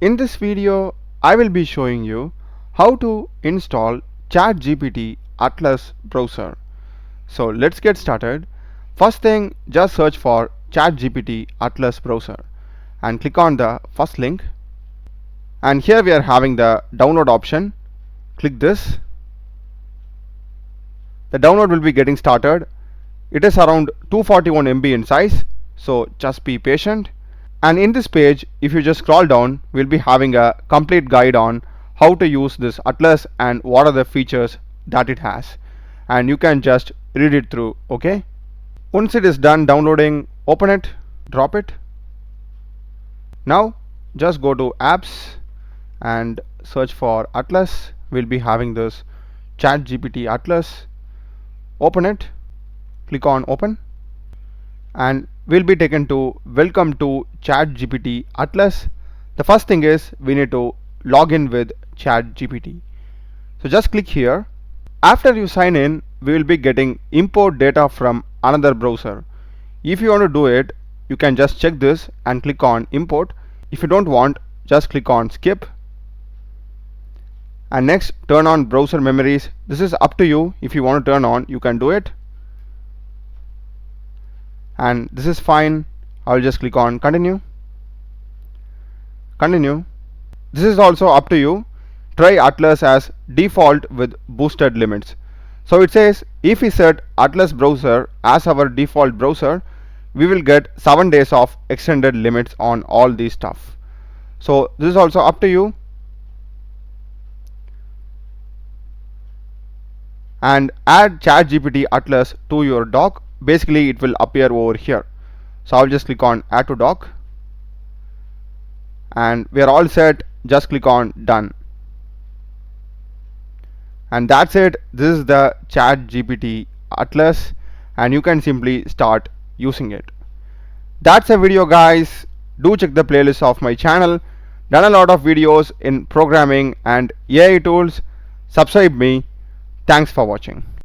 In this video, I will be showing you how to install ChatGPT Atlas browser. So let's get started. First thing, just search for ChatGPT Atlas browser and click on the first link. And here we are having the download option. Click this. The download will be getting started. It is around 241 MB in size, so just be patient. And in this page, if you just scroll down, we'll be having a complete guide on how to use this Atlas and what are the features that it has, and you can just read it through. Okay, once it is done downloading, open it, drop it. Now just go to apps and search for Atlas. We'll be having this ChatGPT Atlas. Open it, click on open, and we'll be taken to welcome to ChatGPT Atlas. The first thing is we need to log in with ChatGPT. So just click here. After you sign in, we will be getting import data from another browser. If you want to do it, you can just check this and click on import. If you don't want, just click on skip. And next, turn on browser memories. This is up to you. If you want to turn on, you can do it. And this is fine. I'll just click on continue. Continue. This is also up to you. Try Atlas as default with boosted limits. So it says if we set Atlas browser as our default browser, we will get 7 days of extended limits on all these stuff. So this is also up to you. And add ChatGPT Atlas to your dock. Basically it will appear over here. So I'll just click on add to dock, and we are all set. Just click on done, and that's it. This is the ChatGPT Atlas, and you can simply start using it. That's a video, guys. Do check the playlist of my channel. Done a lot of videos in programming and AI tools. Subscribe me. Thanks for watching.